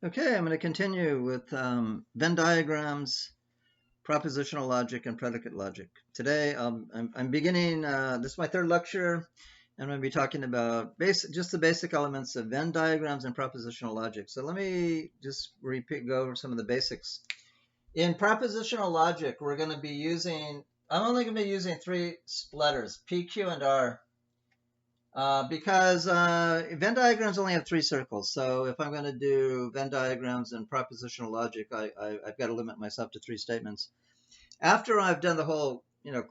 Okay, I'm going to continue with Venn diagrams, propositional logic, and predicate logic. Today, I'm beginning, this is my third lecture, and I'm going to be talking about just the basic elements of Venn diagrams and propositional logic. So let me just go over some of the basics. In propositional logic, we're going to be I'm only going to be using three letters, P, Q, and R. Because Venn diagrams only have three circles, so if I'm going to do Venn diagrams and propositional logic, I've got to limit myself to three statements. After I've done the whole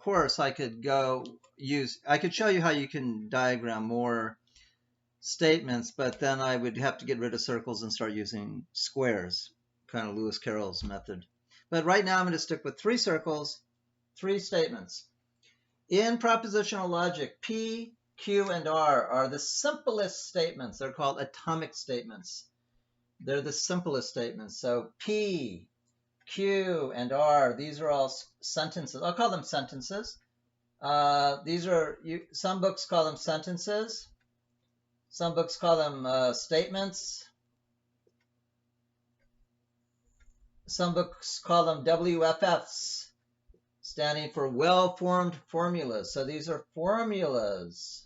course, I could show you how you can diagram more statements, but then I would have to get rid of circles and start using squares, kind of Lewis Carroll's method. But right now I'm going to stick with three circles, three statements. In propositional logic, P, Q, and R are the simplest statements. They're called atomic statements. They're the simplest statements. So P, Q, and R, these are all sentences. I'll call them sentences. Some books call them sentences. Some books call them statements. Some books call them WFFs, standing for well-formed formulas. So these are formulas,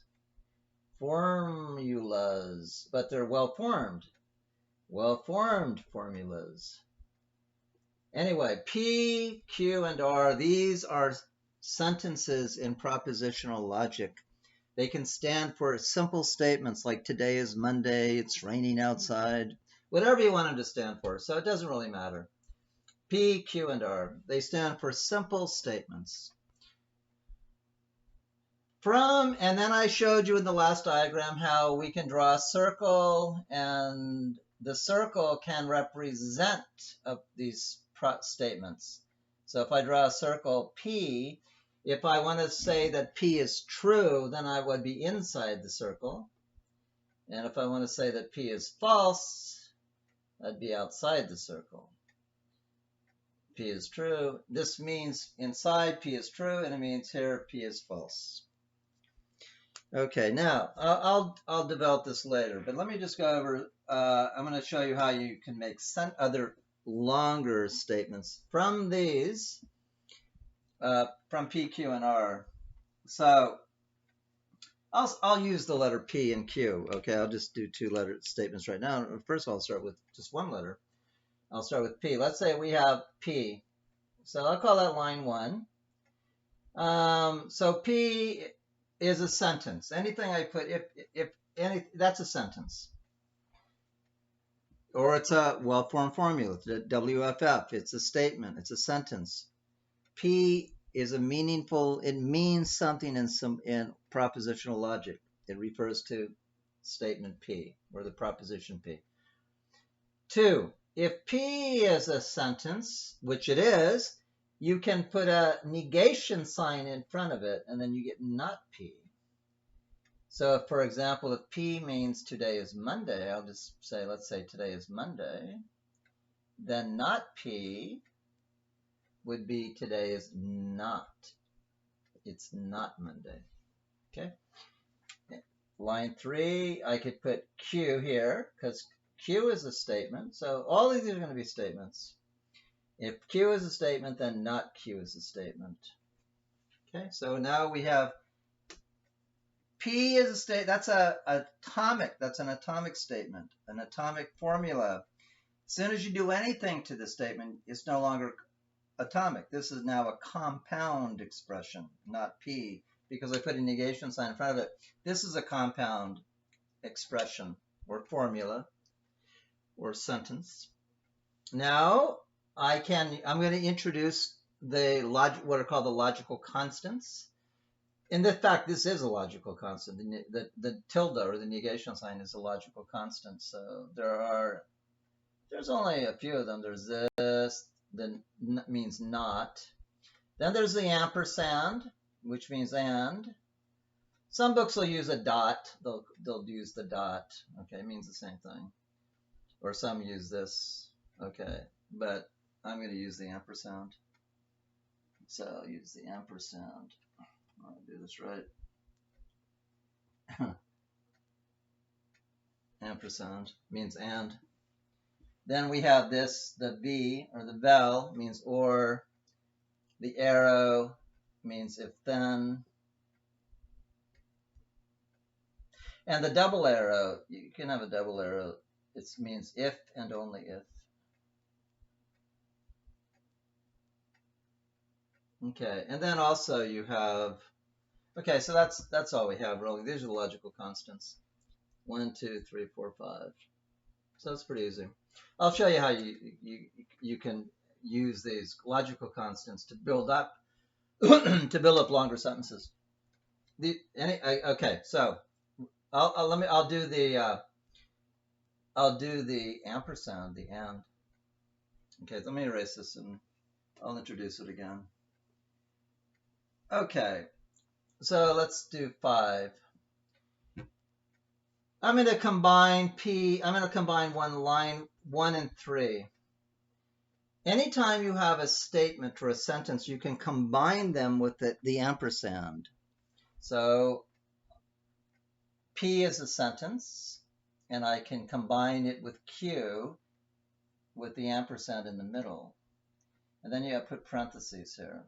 but they're well-formed formulas. Anyway, P, Q, and R, these are sentences in propositional logic. They can stand for simple statements like today is Monday, it's raining outside, whatever you want them to stand for. So it doesn't really matter. P, Q, and R, they stand for simple statements. And then I showed you in the last diagram how we can draw a circle, and the circle can represent these statements. So if I draw a circle P, if I want to say that P is true, then I would be inside the circle. And if I want to say that P is false, I'd be outside the circle. P is true. This means inside P is true, and it means here P is false. Okay, now I'll develop this later, but let me just go over. I'm going to show you how you can make other longer statements from these, from P, Q, and R. So I'll use the letter P and Q. Okay, I'll just do two-letter statements right now. First of all, I'll start with just one letter. I'll start with P. Let's say we have P. So I'll call that line 1. So P is a sentence. Anything I put, that's a sentence. Or it's a well-formed formula, WFF. It's a statement. It's a sentence. P is it means something in propositional logic. It refers to statement P or the proposition P. 2, if P is a sentence, which it is, you can put a negation sign in front of it, and then you get not P. So, if, for example, if P means today is Monday, I'll just say, let's say today is Monday, then not P would be today is not. It's not Monday. Okay? Line 3, I could put Q here, because Q is a statement. So all of these are going to be statements. If Q is a statement, then not Q is a statement. Okay, so now we have P is a statement. That's an atomic statement, an atomic formula. As soon as you do anything to the statement, it's no longer atomic. This is now a compound expression, not P, because I put a negation sign in front of it. This is a compound expression or formula or sentence. Now I'm going to introduce what are called the logical constants. In fact, this is a logical constant. The tilde or the negation sign is a logical constant. So there's only a few of them. There's this, that means not. Then there's the ampersand, which means and. Some books will use a dot. They'll use the dot. Okay, it means the same thing. Or some use this. Okay, but I'm going to use the ampersand. So I'll use the ampersand. I'll do this right. Ampersand means and. Then we have this, the V or the vel means or, the arrow means if then, and the double arrow, you can have a double arrow, it means if and only if. Okay, and then also you have, okay, so that's all we have really. These are the logical constants. 1, 2, 3, 4, 5. So it's pretty easy. I'll show you how you can use these logical constants to build up to build up longer sentences. Okay, so I'll do the ampersand, the and. Okay, let me erase this and I'll introduce it again. Okay, so let's do 5. I'm going to combine line 1 and 3. Anytime you have a statement or a sentence, you can combine them with the ampersand. So P is a sentence, and I can combine it with Q with the ampersand in the middle. And then you have to put parentheses here.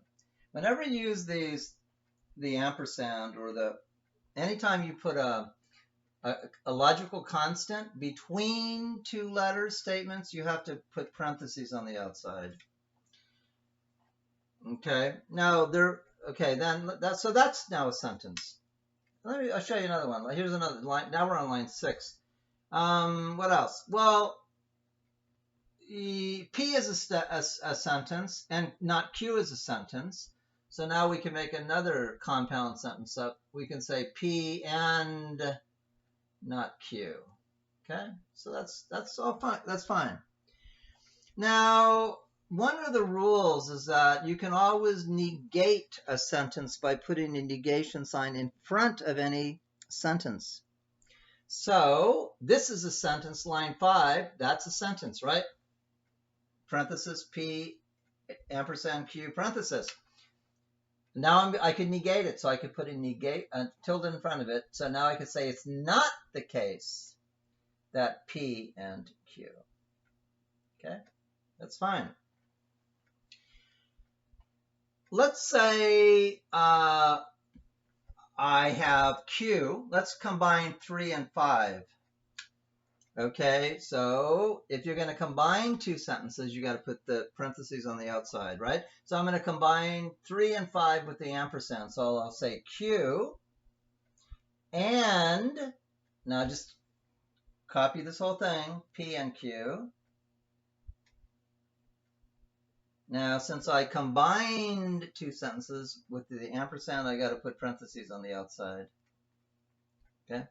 Whenever you use the ampersand or anytime you put a logical constant between two letters statements, you have to put parentheses on the outside. Okay, now that's now a sentence. I'll show you another one. Here's another line. Now we're on line 6. What else? Well, P is a sentence and not Q is a sentence. So now we can make another compound sentence up. We can say P and not Q. Okay, so that's all fine. That's fine. Now, one of the rules is that you can always negate a sentence by putting a negation sign in front of any sentence. So this is a sentence, line 5. That's a sentence, right? Parenthesis P ampersand Q parenthesis. Now I could negate it, so I could put a tilde in front of it. So now I could say it's not the case that P and Q. Okay, that's fine. Let's say I have Q. Let's combine 3 and 5. Okay, so if you're going to combine two sentences, you got to put the parentheses on the outside, right? So I'm going to combine 3 and 5 with the ampersand. So I'll say Q, and now just copy this whole thing, P and Q. Now, since I combined two sentences with the ampersand, I got to put parentheses on the outside. Okay,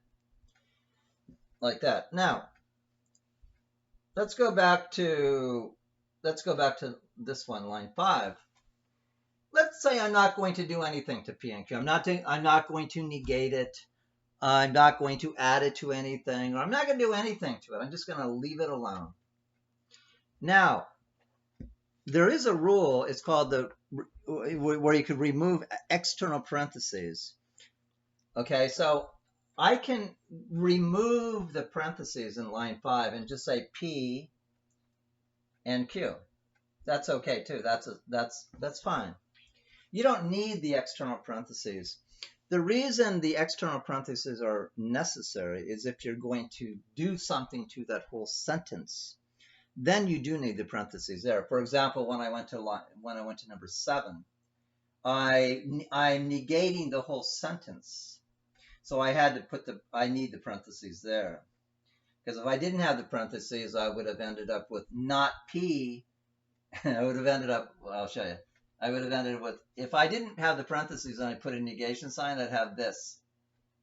like that. Now, let's go back to this one, line 5. Let's say I'm not going to do anything to P and Q. I'm not going to negate it. I'm not going to add it to anything, or I'm not going to do anything to it. I'm just going to leave it alone. Now, there is a rule. It's called where you could remove external parentheses. Okay, so I can remove the parentheses in line 5 and just say P and Q. That's okay too. That's fine. You don't need the external parentheses. The reason the external parentheses are necessary is if you're going to do something to that whole sentence, then you do need the parentheses there. For example, when I went to number 7, I'm negating the whole sentence. So I had to I need the parentheses there. Because if I didn't have the parentheses, I would have ended up with not P. I would have ended up, well, I'll show you. I would have ended up with, if I didn't have the parentheses and I put a negation sign, I'd have this,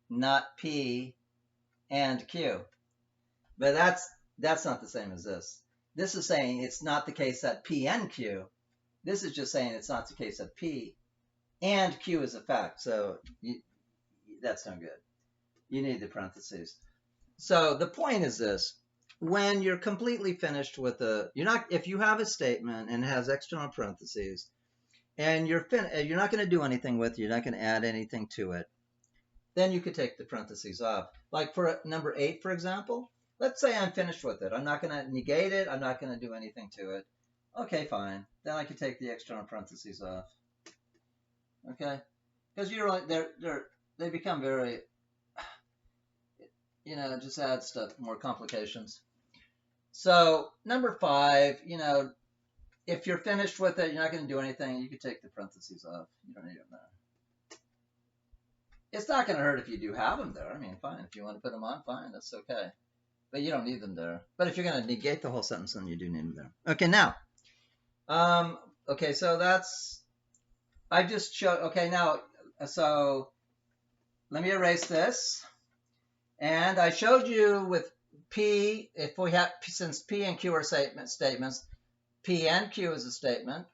not P and Q. But that's not the same as this. This is saying it's not the case that P and Q. This is just saying it's not the case that P and Q is a fact. So that's no good. You need the parentheses. So the point is this: when you're completely finished with if you have a statement and it has external parentheses, and you're not going to do anything with it, you're not going to add anything to it, then you could take the parentheses off. Like for number 8, for example, Let's say I'm finished with it. I'm not going to negate it. I'm not going to do anything to it. Okay, fine. Then I can take the external parentheses off. Okay, because they become very, it just adds stuff, more complications. So number 5, if you're finished with it, you're not going to do anything. You can take the parentheses off. You don't need them there. It's not going to hurt if you do have them there. I mean, fine. If you want to put them on, fine. That's okay. But you don't need them there. But if you're going to negate the whole sentence, then you do need them there. Okay, now. Okay, so that's, I just showed, okay, now, so let me erase this. And I showed you with P, if we have, since P and Q are statements, P and Q is a statement.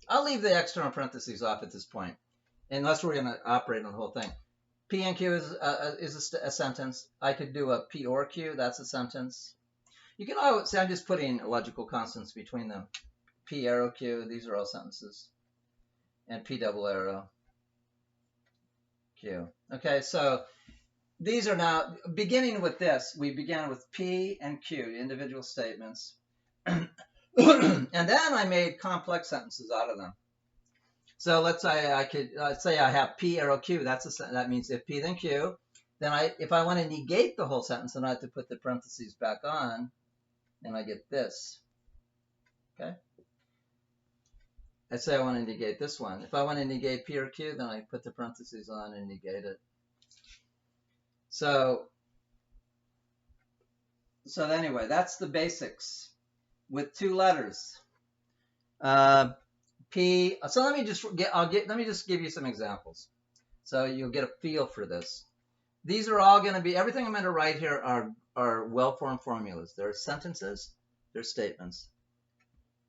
I'll leave the external parentheses off at this point, unless we're going to operate on the whole thing. P and Q is a sentence. I could do a P or Q. That's a sentence. You can always say I'm just putting logical constants between them. P arrow Q. These are all sentences. And P double arrow Q. Okay, so these are now, beginning with this, we began with P and Q, individual statements. And then I made complex sentences out of them. So let's say I have P arrow Q. That means if P then Q. Then if I want to negate the whole sentence, then I have to put the parentheses back on, and I get this. Okay. Let's say I want to negate this one. If I want to negate P or Q, then I put the parentheses on and negate it. So anyway, that's the basics with 2 letters. P. So let me just give you some examples, so you'll get a feel for this. These are all going to be, everything I'm going to write here are well-formed formulas. They're sentences, they're statements.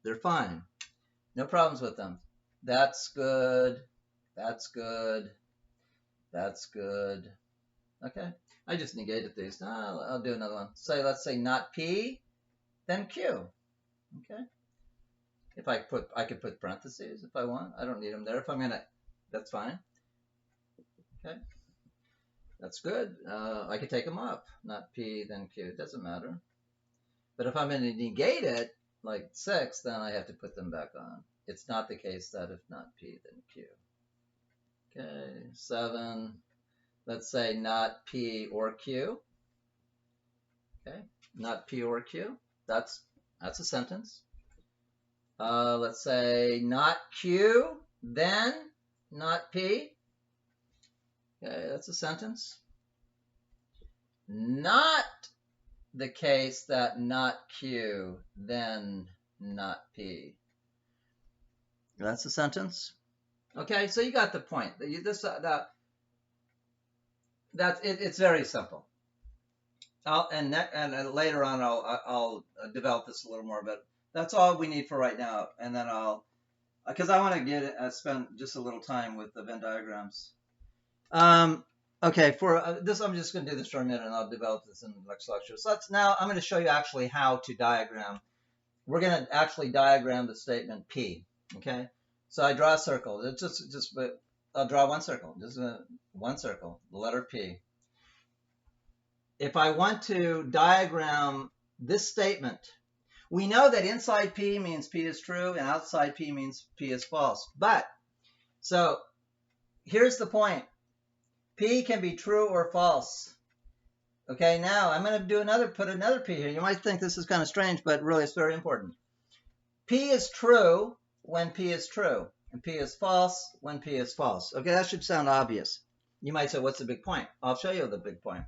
They're fine. No problems with them. That's good. That's good. That's good. Okay. I just negated these. I'll do another one. Let's say not P, then Q. Okay. If I could put parentheses if I want. I don't need them there. If I'm gonna, that's fine. Okay. That's good. I could take them off. Not P, then Q. It doesn't matter. But if I'm going to negate it, like 6, then I have to put them back on. It's not the case that if not P, then Q. Okay, 7. Let's say not P or Q. Okay, not P or Q. That's a sentence. Let's say not Q, then not P. Okay, that's a sentence. Not the case that not Q, then not P. That's a sentence. Okay, so you got the point. It's very simple. And later on I'll develop this a little more, but that's all we need for right now. And then because I want to spend just a little time with the Venn diagrams. Okay, for this, I'm just going to do this for a minute, and I'll develop this in the next lecture. So now I'm going to show you actually how to diagram. We're going to actually diagram the statement P. Okay, so I draw a circle. It's I'll draw one circle. Just one circle. The letter P. If I want to diagram this statement, we know that inside P means P is true, and outside P means P is false. But so here's the point. P can be true or false. Okay, now I'm going to put another P here. You might think this is kind of strange, but really it's very important. P is true when P is true, and P is false when P is false. Okay, that should sound obvious. You might say, what's the big point? I'll show you the big point.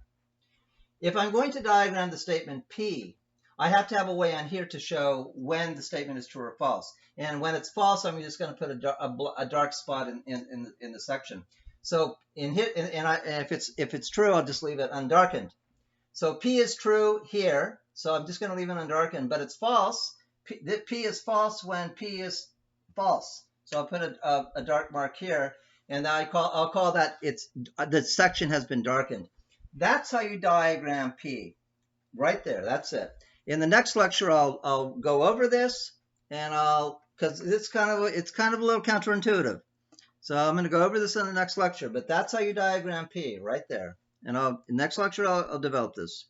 If I'm going to diagram the statement P, I have to have a way on here to show when the statement is true or false. And when it's false, I'm just going to put a dark spot in the section. So if it's true, I'll just leave it undarkened. So P is true here, so I'm just going to leave it undarkened. But it's false. P is false when P is false. So I'll put a dark mark here, and I'll call that the section has been darkened. That's how you diagram P, right there. That's it. In the next lecture, I'll go over this, and because it's kind of a little counterintuitive. So I'm going to go over this in the next lecture, but that's how you diagram P right there. And next lecture, I'll develop this.